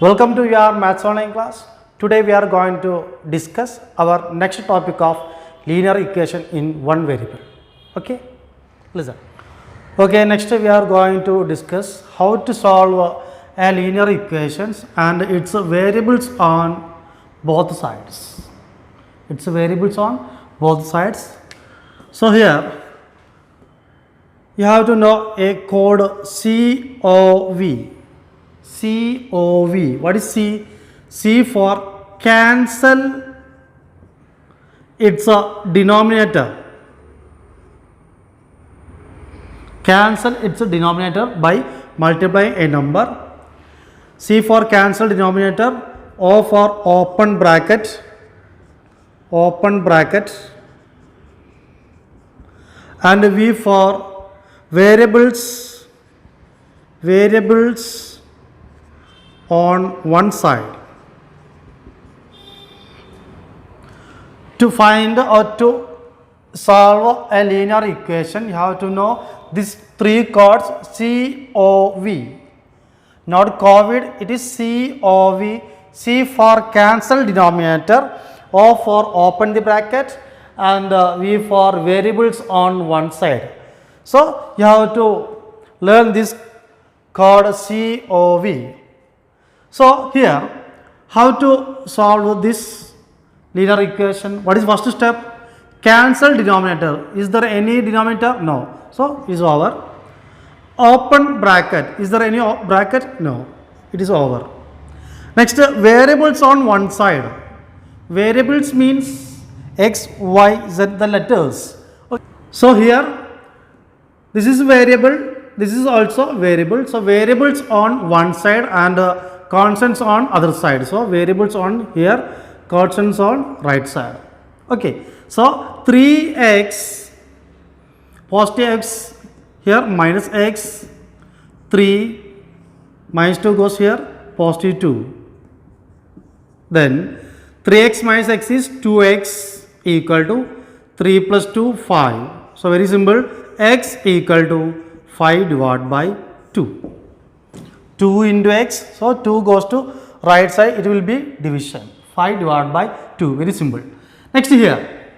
Welcome to your Maths Online class. Today we are going to discuss our next topic of linear equation in one variable. Okay, listen. Okay, next we are going to discuss how to solve a linear equations and its variables on both sides. Its variables on both sides. So here you have to know a code COV. COV. What is C? C for cancel its denominator. Cancel its denominator by multiplying a number. C for cancel denominator. O for open bracket. Open bracket. And V for variables. Variables on one side. To find or to solve a linear equation, you have to know these three codes COV. Not COVID, it is COV. C for cancel denominator, O for open the bracket, and V for variables on one side. So you have to learn this code COV. So here, how to solve this linear equation? What is first step? Cancel denominator. Is there any denominator? No. So it is over. Open bracket. Is there any bracket? No. It is over. Next, variables on one side. Variables means X, Y, Z, the letters. So here, this is variable. This is also variable. So variables on one side and constants on other side. So variables on here, constants on right side. Okay. So 3x, positive x here, minus x, 3 minus 2 goes here, positive 2. Then 3x minus x is 2x equal to 3 plus 2, 5. So very simple, x equal to 5 divided by 2. 2 into x, so 2 goes to right side, it will be division. 5 divided by 2, very simple. Next here,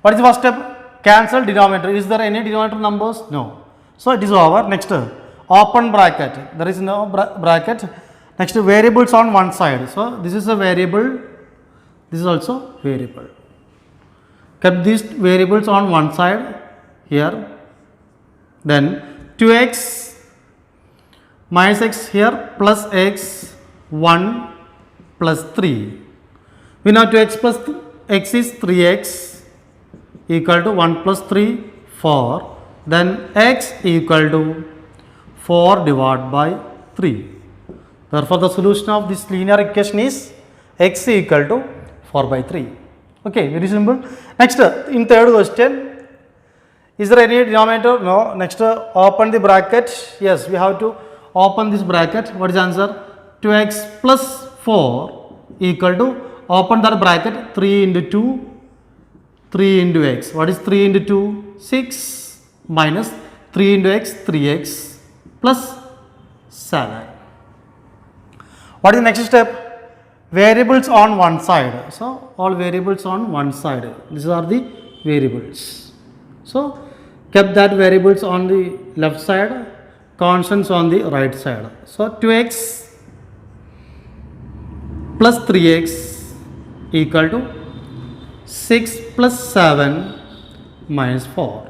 what is the first step? Cancel denominator. Is there any denominator numbers? No. So it is over. Next, open bracket. There is no bracket. Next, variables on one side. So this is a variable. This is also variable. Kept these variables on one side here. Then 2x minus x here plus x 1 plus 3. We know 2x plus x is 3x equal to 1 plus 3 4. Then x equal to 4 divided by 3. Therefore, the solution of this linear equation is x equal to 4 by 3. Okay, very simple. Next, in third question, is there any denominator? No. Next, open the bracket. Yes, we have to open this bracket. What is the answer? 2x plus 4 equal to, open that bracket, 3 into 2, 3 into x. What is 3 into 2? 6 minus 3 into x, 3x plus 7. What is the next step? Variables on one side. So all variables on one side. These are the variables. So kept that variables on the left side, constants on the right side. So 2x plus 3x equal to 6 plus 7 minus 4.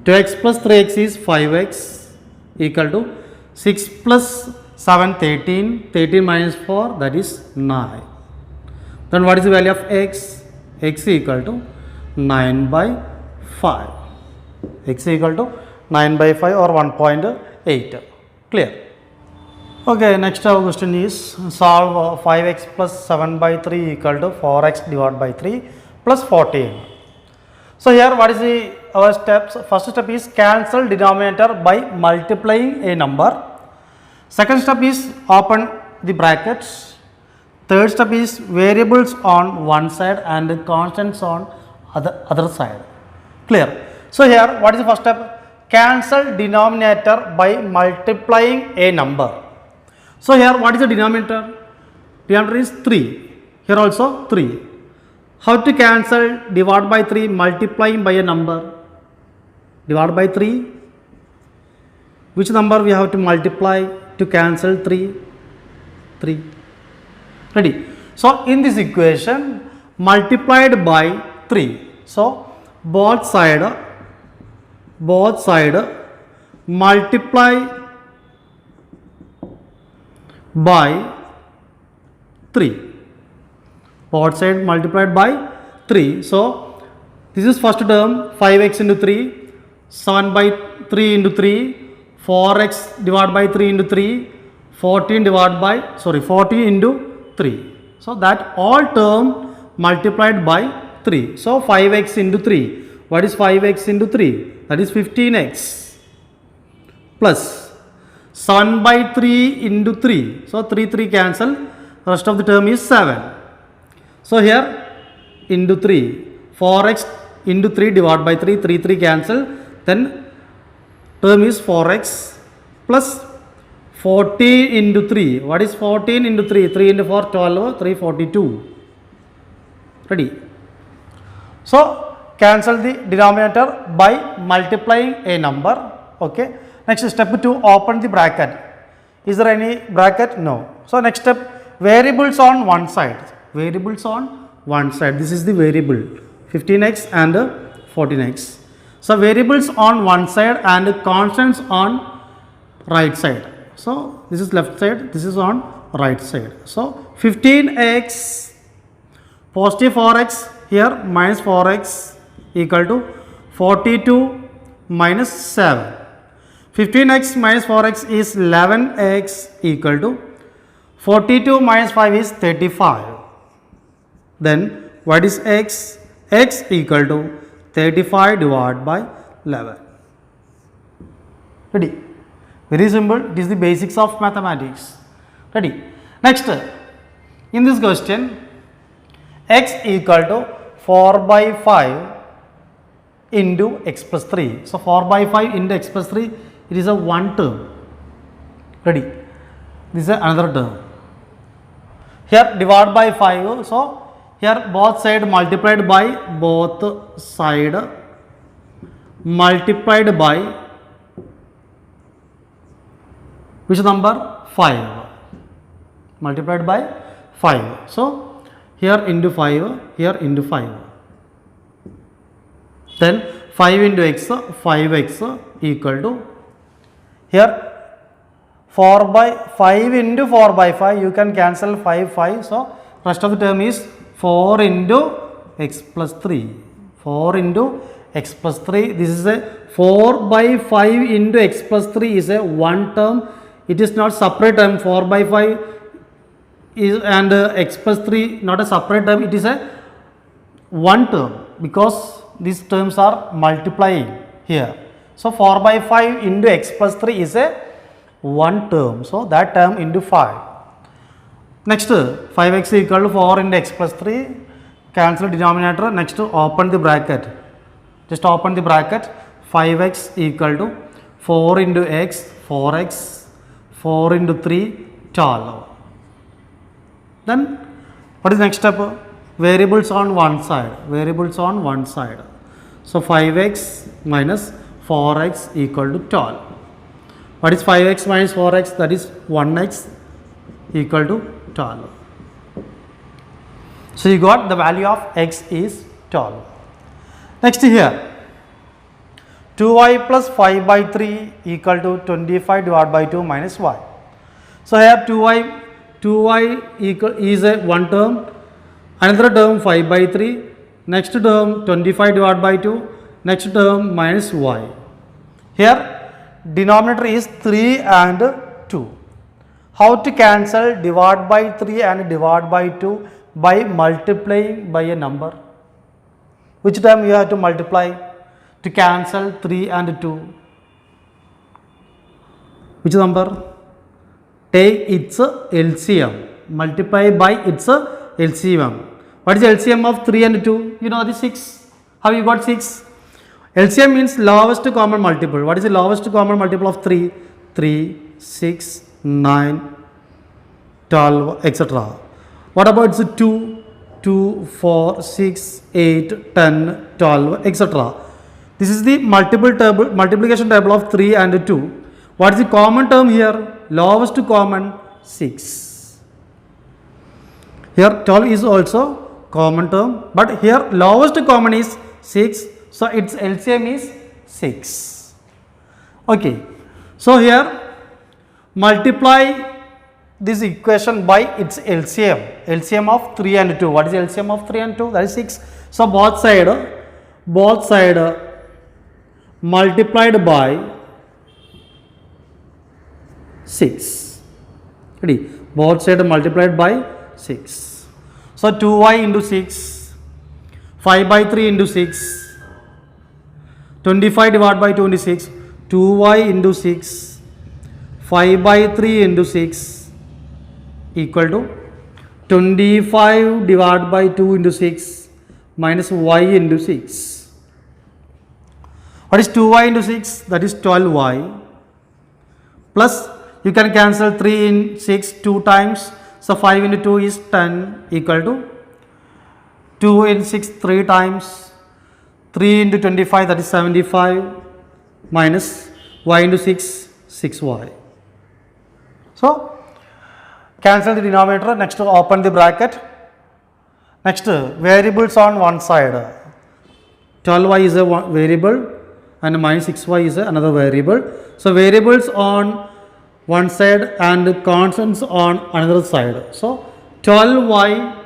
2x plus 3x is 5x equal to 6 plus 7, 13. 13 minus 4, that is 9. Then what is the value of x? X equal to 9 by 5. X equal to 9 by 5 or 1.8. Clear? Okay, next our question is solve 5x plus 7 by 3 equal to 4x divided by 3 plus 14. So here what is our steps? First step is cancel denominator by multiplying a number. Second step is open the brackets. Third step is variables on one side and constants on other side. Clear? So here what is the first step? Cancel denominator by multiplying a number. So here what is the denominator? Denominator is 3. Here also 3. How to cancel divide by 3 multiplying by a number? Divide by 3. Which number we have to multiply to cancel 3? 3. Ready? So in this equation multiplied by 3. So both side multiply by 3. Both side multiplied by 3. So this is first term 5x into 3, 7 by 3 into 3, 4x divided by 3 into 3, 40 into 3. So that all term multiplied by 3. So 5x into 3. What is 5x into 3? That is 15x plus 7 by 3 into 3. So 3 cancel. Rest of the term is 7. So here into 3. 4x into 3 divided by 3. 3 cancel. Then term is 4x plus 14 into 3. What is 14 into 3? 3 into 4, 12, 3, 42. Ready? So cancel the denominator by multiplying a number. Okay. Next step 2, open the bracket. Is there any bracket? No. So next step, variables on one side. Variables on one side. This is the variable 15x and 14x. So variables on one side and constants on right side. So this is left side, this is on right side. So 15x positive 4x here minus 4x equal to 42 minus 7. 15x minus 4x is 11x equal to 42 minus 5 is 35. Then what is x? X equal to 35 divided by 11. Ready? Very simple. It is the basics of mathematics. Ready? Next, in this question, x equal to 4 by 5 into x plus 3. So 4 by 5 into x plus 3, it is a one term. Ready? This is another term. Here divide by 5. So here both side multiplied by which number? 5. Multiplied by 5. So here into 5, here into 5. Then 5 into x, 5x equal to, here 4 by 5 into 4 by 5, you can cancel 5. So rest of the term is 4 into x plus 3. 4 into x plus 3. This is a 4 by 5 into x plus 3 is a one term. It is not separate term. 4 by 5 is and x plus 3 not a separate term. It is a one term because these terms are multiplying here. So 4 by 5 into x plus 3 is a one term. So that term into 5. Next 5x equal to 4 into x plus 3. Cancel denominator. Next open the bracket. Just open the bracket. 5x equal to 4 into x, 4x, 4 into 3, 12. Then what is next step? Variables on one side. Variables on one side. So 5x minus 4x equal to 12. What is 5x minus 4x? That is 1x equal to 12. So you got the value of x is 12. Next here, 2y plus 5 by 3 equal to 25 divided by 2 minus y. So here 2y equal is a one term, another term 5 by 3, next term 25 divided by 2, next term minus y. Here denominator is 3 and 2. How to cancel divide by 3 and divide by 2? By multiplying by a number. Which term you have to multiply to cancel 3 and 2? Which number? Take its LCM. Multiply by its LCM. What is the LCM of 3 and 2? You know the 6. How you got 6? LCM means lowest common multiple. What is the lowest common multiple of 3? 3, 6, 9, 12, etc. What about the 2, 2, 4, 6, 8, 10, 12, etc. This is the multiplication table of 3 and 2. What is the common term here? Lowest common 6. Here 12 is also common term, but here lowest common is 6, so its LCM is 6. Okay, so here multiply this equation by its LCM of 3 and 2. What is LCM of 3 and 2? That is 6. So both side multiplied by 6. Ready? Both side multiplied by 6. So 2y into 6, 5 by 3 into 6, 25 divided by 26, 2y into 6, 5 by 3 into 6 equal to 25 divided by 2 into 6 minus y into 6. What is 2y into 6? That is 12y plus you can cancel 3 in 6 2 times. So 5 into 2 is 10 equal to 2 in 6 3 times. 3 into 25 that is 75 minus y into 6 6y. So cancel the denominator. Next open the bracket. Next variables on one side. 12y is a variable and minus 6y is another variable. So variables on one side and constants on another side. So 12y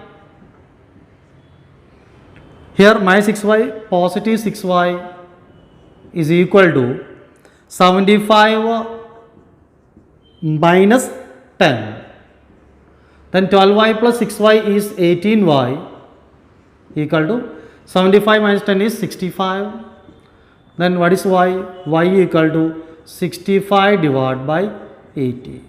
here minus 6y positive 6y is equal to 75 minus 10. Then 12y plus 6y is 18y equal to 75 minus 10 is 65. Then what is y? Y equal to 65 divided by 80.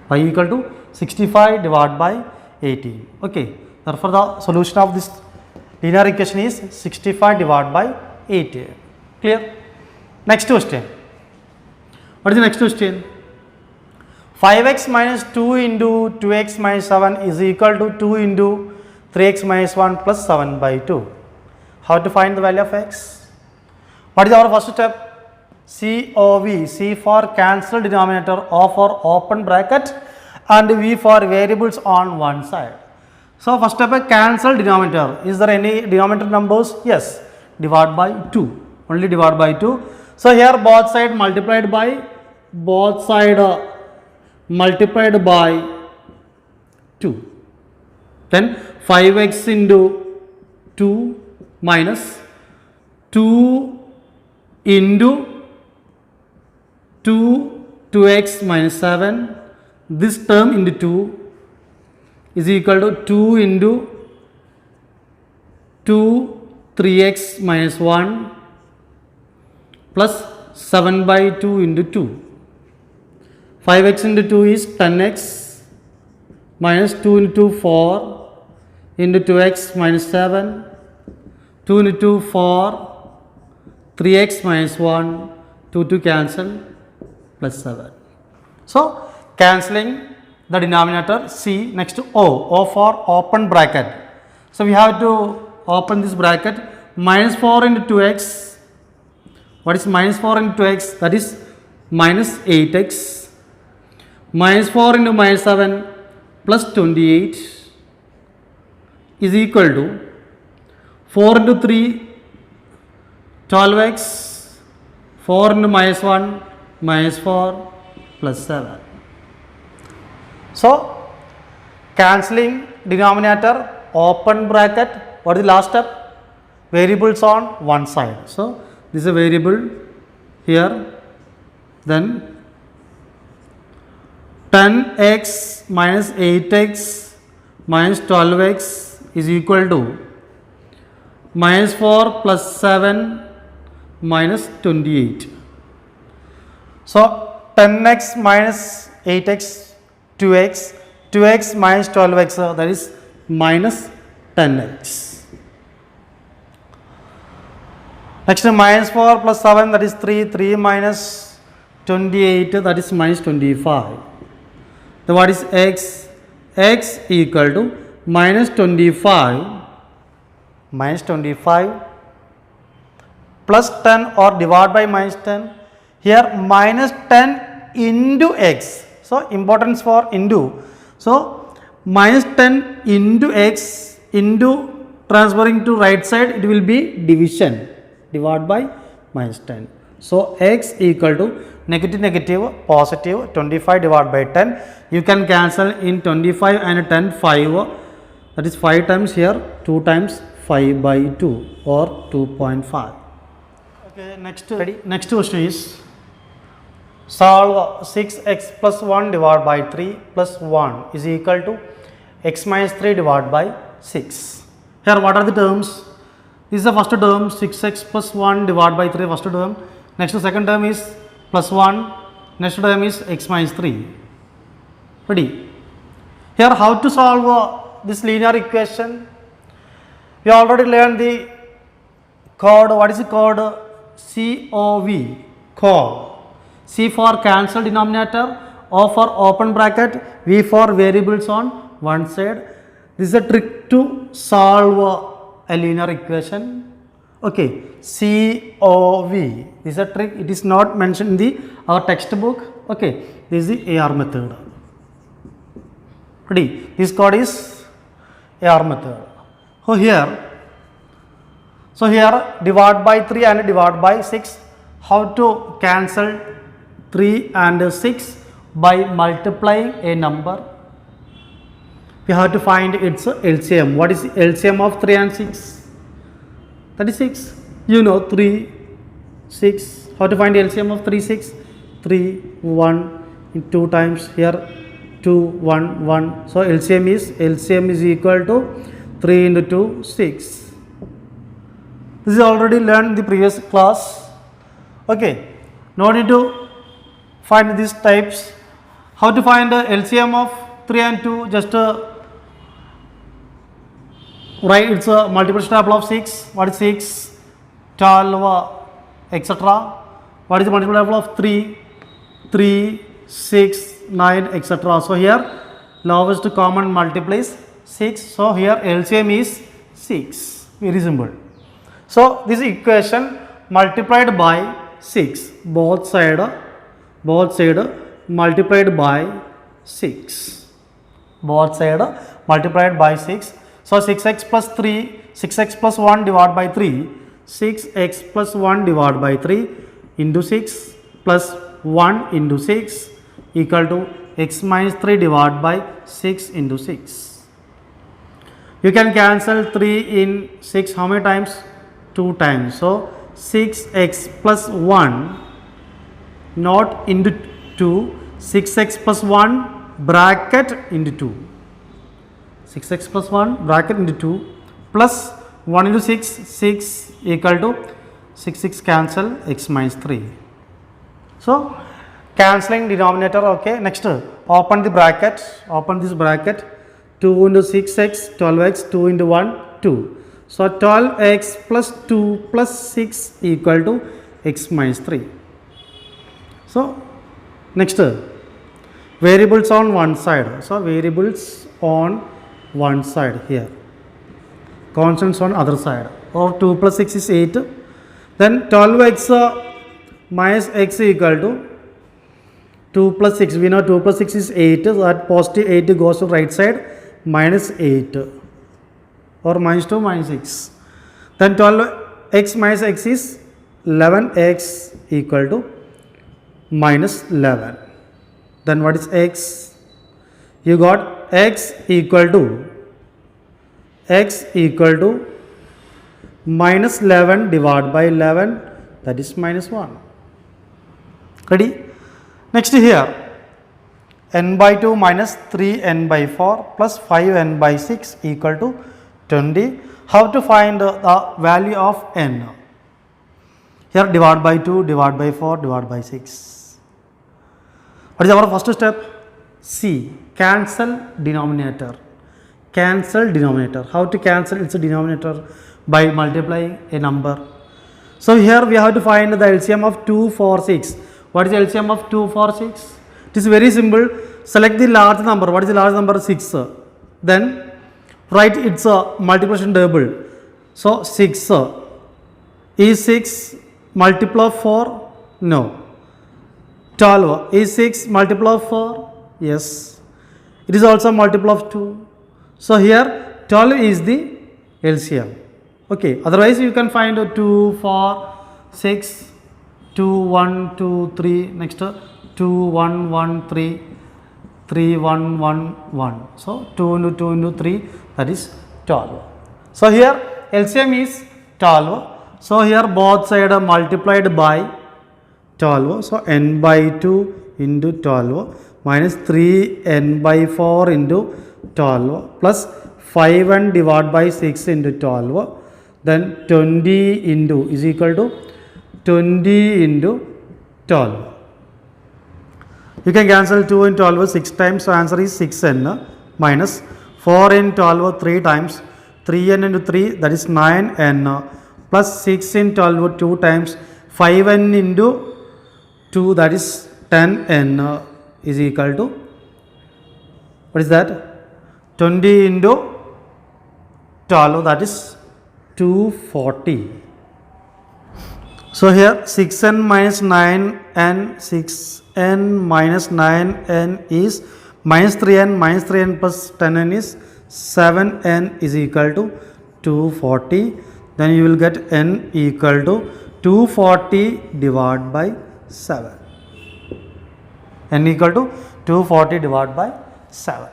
Y equal to 65 divided by 80. Okay. Therefore, the solution of this linear equation is 65 divided by 80. Clear? Next question. What is the next question? 5x minus 2 into 2x minus 7 is equal to 2 into 3x minus 1 plus 7 by 2. How to find the value of x? What is our first step? COV, C for cancel denominator, O for open bracket and V for variables on one side. So first step, a cancel denominator. Is there any denominator numbers? Yes, divide by 2, only divide by 2. So here both side multiplied by 2. Then 5x into 2 minus 2 into 2x minus 7, this term into 2 is equal to 2 into 3x minus 1 plus 7 by 2 into 2. 5x into 2 is 10x minus 2 into 4 into 2x minus 7, 2 into 2 4, 3x minus 1, 2 to cancel plus 7. So cancelling the denominator C, next O for open bracket. So we have to open this bracket. Minus 4 into 2x. What is minus 4 into 2x? That is minus 8x. Minus 4 into minus 7 plus 28 is equal to 4 into 3 12x, 4 into minus 1 minus 4 plus 7. So cancelling denominator, open bracket. What is the last step? Variables on one side. So this is a variable here. Then 10x minus 8x minus 12x is equal to minus 4 plus 7 minus 28. So 10x minus 8x 2x, 2x minus 12x, that is minus 10x. Next minus 4 plus 7, that is 3, 3 minus 28, that is minus 25. Then what is x? X equal to minus 25 plus 10 or divide by minus 10. Here minus 10 into x. So importance for into. So minus 10 into x into transferring to right side, it will be division. Divide by minus 10. So x equal to negative positive 25 divided by 10. You can cancel in 25 and 10 5. That is 5 times here, 2 times 5 by 2 or 2.5. Okay, next question is solve 6x plus 1 divided by 3 plus 1 is equal to x minus 3 divided by 6. Here what are the terms? This is the first term, 6x plus 1 divided by 3, first term. Next second term is plus 1, next term is x minus 3. Ready? Here how to solve this linear equation? We already learned the code. What is the code? COV, call. C for cancel denominator, O for open bracket, V for variables on one side. This is a trick to solve a linear equation. Okay, COV. This is a trick. It is not mentioned in our textbook. Okay, this is the AR method. Ready? This code is AR method. So here divide by 3 and divide by 6. How to cancel 3 and 6? By multiplying a number. We have to find its LCM. What is LCM of 3 and 6? That is 6. You know 3, 6. How to find LCM of 3, 6? 3, 1 in 2 times here 2, 1, 1. So LCM is equal to 3 into 2, 6. This is already learned in the previous class. Okay. No need to find these types. How to find the LCM of 3 and 2? Just write it's a multiple table of 6. What is 6? 12, etc. What is the multiple table of 3? 3, 6, 9, etc. So here lowest common multiplies 6. So here LCM is 6. Very simple. So this equation multiplied by 6. Both side multiplied by 6. Both side multiplied by 6. So 6x plus 3, 6x plus 1 divided by 3, 6x plus 1 divided by 3 into 6 plus 1 into 6 equal to x minus 3 divided by 6 into 6. You can cancel 3 in 6 how many times? 2 times. So 6x plus 1 not into 2, 6x plus 1 bracket into 2. 6x plus 1 bracket into 2 plus 1 into 6, 6 equal to 6 cancel x minus 3. So cancelling denominator. Okay, next open the bracket, open this bracket, 2 into 6x, 12x, 2 into 1, 2. So 12x plus 2 plus 6 equal to x minus 3. So next variables on one side. So variables on one side here, constants on other side, or 2 plus 6 is 8. Then 12x minus x equal to 2 plus 6. We know 2 plus 6 is 8. So that positive 8 goes to right side, minus 8 or minus 2 minus 6. Then 12x minus x is 11x equal to minus 11. Then what is x? You got x equal to minus 11 divided by 11, that is minus 1. Ready? Next here, n by 2 minus 3n by 4 plus 5n by 6 equal to 20. How to find the value of n? Here divide by 2, divide by 4, divide by 6. What is our first step? C. Cancel denominator. Cancel denominator. How to cancel its denominator? By multiplying a number. So here we have to find the LCM of 2, 4, 6. What is the LCM of 2, 4, 6? It is very simple. select the large number. What is the large number? 6. Then write its multiplication table. So 6 is 6 multiply of 4? No. 12 is 6 multiply of 4? Yes. It is also multiple of 2. So here 12 is the LCM. Okay. Otherwise you can find 2, 4, 6, 2, 1, 2, 3. Next 2, 1, 1, 3, 3, 1, 1, 1. So 2 into 2 into 3, that is 12. So here LCM is 12. So here both sides are multiplied by 12. So n by 2 into 12 minus 3n by 4 into 12 plus 5n divided by 6 into 12. Then 20 into is equal to 20 into 12. You can cancel 2 in 12 6 times. So answer is 6n minus 4 in 12 3 times. 3n into 3, that is 9n plus 6 in 12 2 times. 5n into 2, that is 10n is equal to, what is that? 20 into 12, that is 240. So here 6n minus 9n, 6n minus 9n is minus 3n plus 10n is 7n is equal to 240. Then you will get n equal to 240 divided by 7. N equal to 240 divided by 7.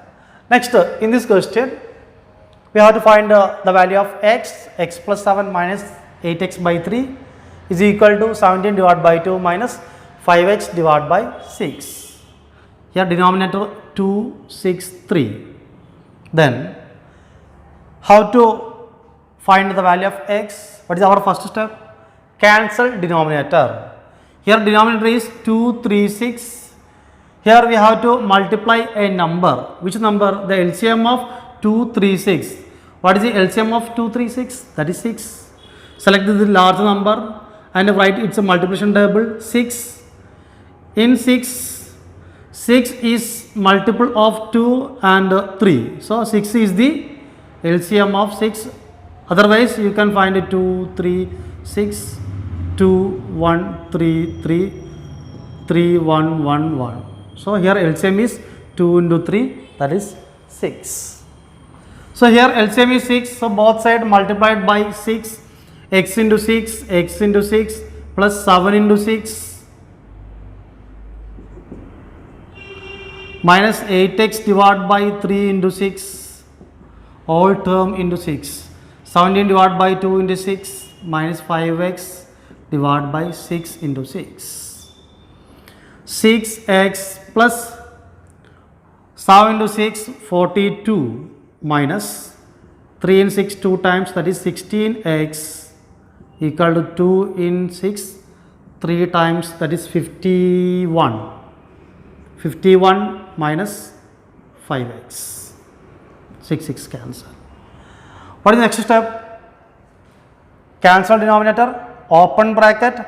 Next, in this question, we have to find the value of x. X plus 7 minus 8x by 3 is equal to 17 divided by 2 minus 5x divided by 6. Here denominator 2, 6, 3. Then, how to find the value of x? What is our first step? Cancel denominator. Here denominator is 2, 3, 6. Here we have to multiply a number. Which number? The LCM of 2, 3, 6. What is the LCM of 2, 3, 6? That is 6. Select the large number and write its multiplication table. 6. In 6, 6 is multiple of 2 and 3. So 6 is the LCM of 6. Otherwise you can find it 2, 3, 6, 2, 1, 3, 3, 3, 1, 1, 1. So here LCM is 2 into 3, that is 6. So here LCM is 6. So both sides multiplied by 6. X into 6, x into 6 plus 7 into 6 minus 8x divided by 3 into 6, all term into 6. 17 divided by 2 into 6 minus 5x divided by 6 into 6. 6x plus 7 into 6, 42 minus 3 in 6 2 times, that is 16x equal to 2 in 6 3 times, that is 51. 51 minus 5x. 6 cancel. What is the next step? Cancel denominator, open bracket,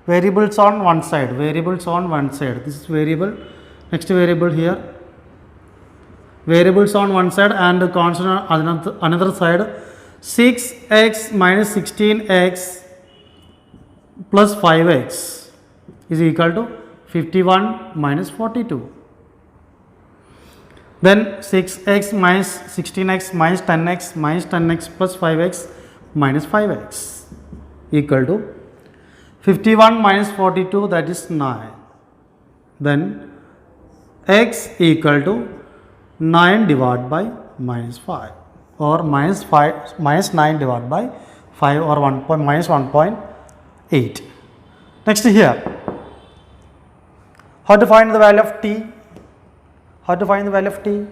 variables on one side, variables on one side. This is variable, next variable here. Variables on one side and constant on another side. 6x minus 16x plus 5x is equal to 51 minus 42. Then 6x minus 16x minus 10x plus 5x minus 5x equal to 51 minus 42, that is 9. Then x equal to 9 divided by minus 5 or minus 9 divided by 5 or minus 1.8. Next here, how to find the value of t? How to find the value of t?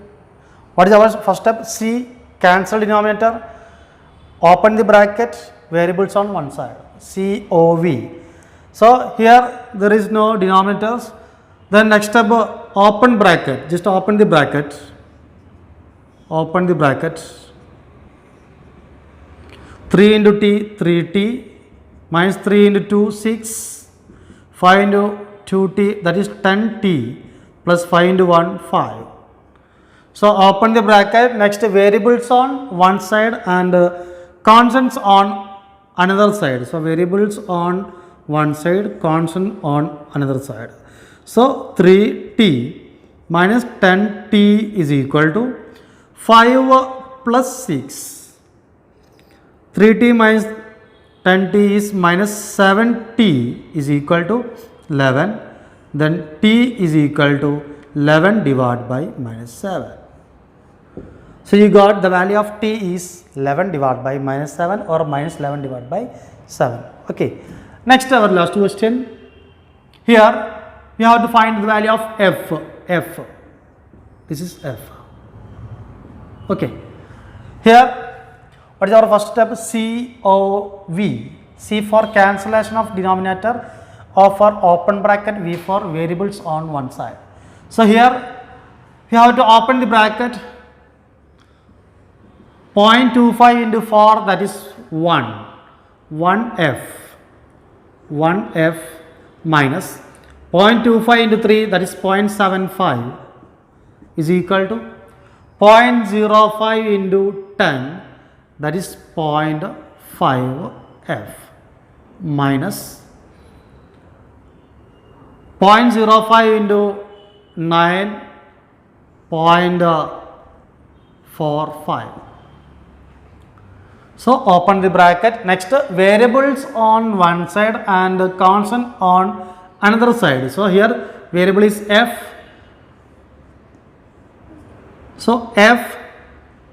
What is our first step? C, cancel denominator, open the bracket, variables on one side, COV. So here there is no denominators. Then next step, open bracket, just open the bracket, open the bracket. 3 into t, 3t, minus 3 into 2, 6, 5 into 2t, that is 10t, plus 5 into 1, 5. So open the bracket, next variables on one side and constants on another side. So variables on one side, constant on another side. So 3t minus 10t is equal to 5 plus 6. 3t minus 10t is minus 7t is equal to 11. Then t is equal to 11 divided by minus 7. So you got the value of t is 11 divided by minus 7 or minus 11 divided by 7. Okay. Next, our last question. Here we have to find the value of f. This is f. Okay. Here, what is our first step? COV. C for cancellation of denominator, O for open bracket, V for variables on one side. So here we have to open the bracket. 0.25 into 4, that is 1. 1f. 1f minus 0.25 into 3, that is 0.75 is equal to 0.05 into 10, that is 0.5f minus 0.05 into 9, 0.45. So open the bracket. Next, variables on one side and constant on another side. So here variable is f. So f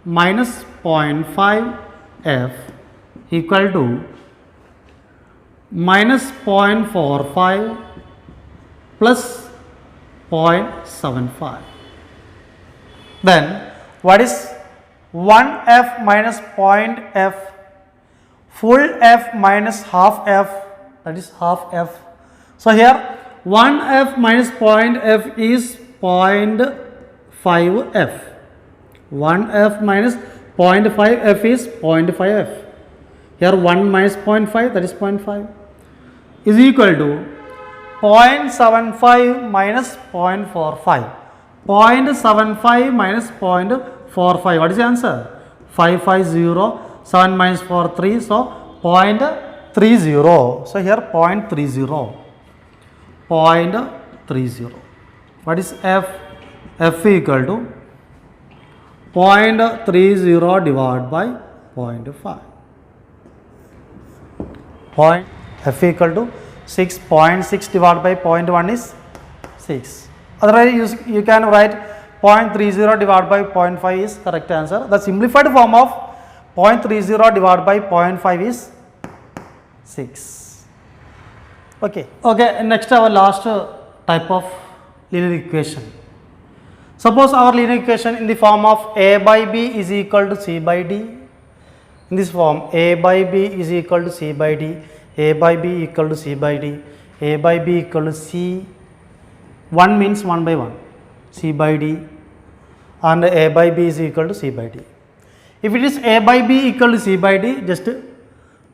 minus 0.5 f equal to minus 0.45 plus 0.75. Then what is 1f minus 0.f, full f minus half f, that is half f. So here 1f minus 0.f is 0.5f. 1f minus 0.5f is 0.5f. Here 1 minus 0.5, that is 0.5, is equal to 0.75 minus 0.45. 0.75 minus 0.45. What is the answer? 550. 7 minus 4, 3. So 0.30. So here 0.30. 0.30. What is f? F equal to 0.30 divided by 0.5. F equal to 6.6 divided by 0.1 is 6. Otherwise you can write 0.30 divided by 0.5 is correct answer. The simplified form of 0.30 divided by 0.5 is 6. Okay. Next, our last type of linear equation. Suppose our linear equation in the form of a by b is equal to c by d. In this form, a by b is equal to c by d, a by b equal to c by d, a by b equal to c. 1 means 1 by 1, c by d, and a by b is equal to c by d. If it is a by b equal to c by d, just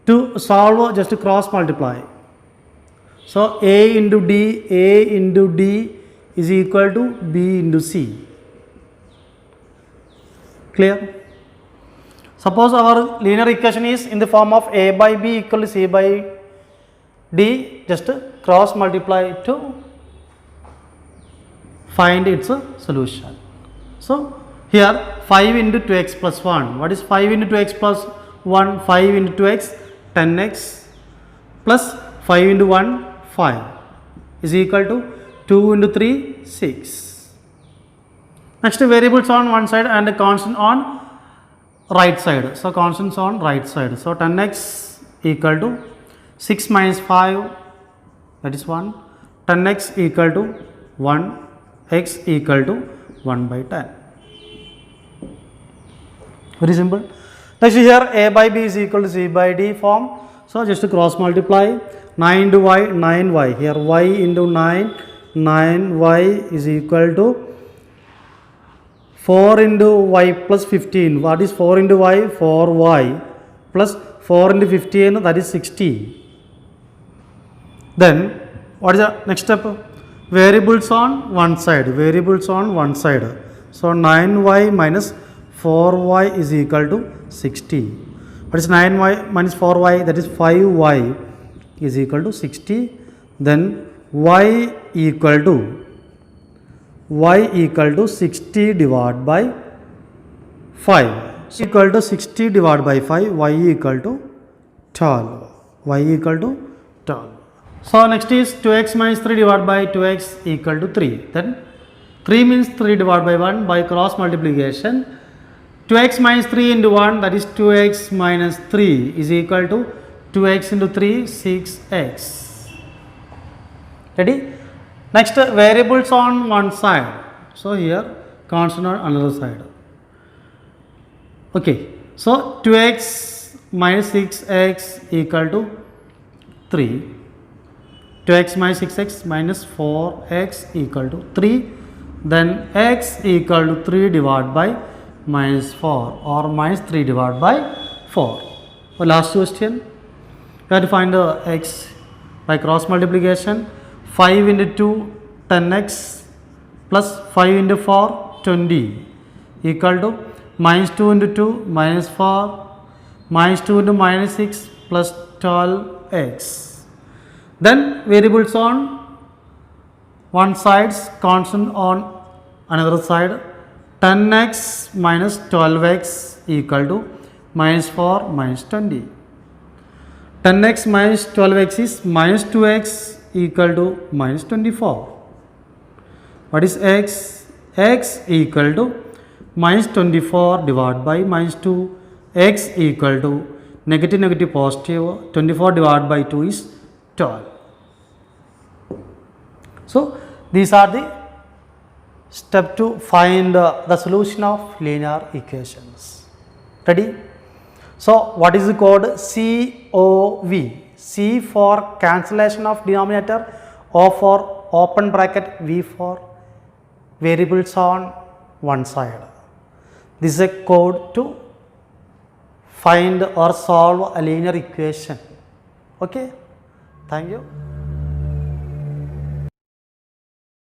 to solve, just to cross multiply. So a into d is equal to b into c. Clear? Suppose our linear equation is in the form of a by b equal to c by d, just cross multiply to find its solution. So here 5 into 2x plus 1. What is 5 into 2x plus 1? 5 into 2x, 10x plus 5 into 1, 5 is equal to 2 into 3, 6. Next, variables on one side and a constant on right side. So constants on right side. So 10x equal to 6 minus 5, that is 1. 10x equal to 1, x equal to 1 by 10. Very simple. Next here a by b is equal to c by d form. So just to cross multiply, 9 into y, 9y. Here y into 9, 9y is equal to 4 into y plus 15. What is 4 into y? 4y plus 4 into 15, that is 60. Then what is the next step? variables on one side. Variables on one side. So 9y minus 4y is equal to 60. What is 9y minus 4y? That is 5y is equal to 60. Then y equal to 60 divided by 5. Equal to 60 divided by 5. Y equal to 12. Y equal to 12. So next is 2x minus 3 divided by 2x equal to 3. Then 3 means 3 divided by 1 by cross multiplication. 2x minus 3 into 1, that is 2x minus 3 is equal to 2x into 3, 6x. Ready? Next, variables on one side. So here constant on another side. Okay. So 2x minus 6x equal to 3. 2x minus 6x minus 4x equal to 3. Then x equal to 3 divided by minus 4 or minus 3 divided by 4. Last question. You have to find the x by cross multiplication. 5 into 2, 10x plus 5 into 4, 20 equal to minus 2 into 2, minus 4, minus 2 into minus 6 plus 12x. Then variables on one side, constant on another side. 10x minus 12x equal to minus 4 minus 20. 10x minus 12x is minus 2x equal to minus 24. What is x? X equal to minus 24 divided by minus 2. X equal to negative negative positive. 24 divided by 2 is 12. So these are the step to find the solution of linear equations. Ready? So what is the code? COV. C for cancellation of denominator, O for open bracket, V for variables on one side. This is a code to find or solve a linear equation. Okay? Thank you.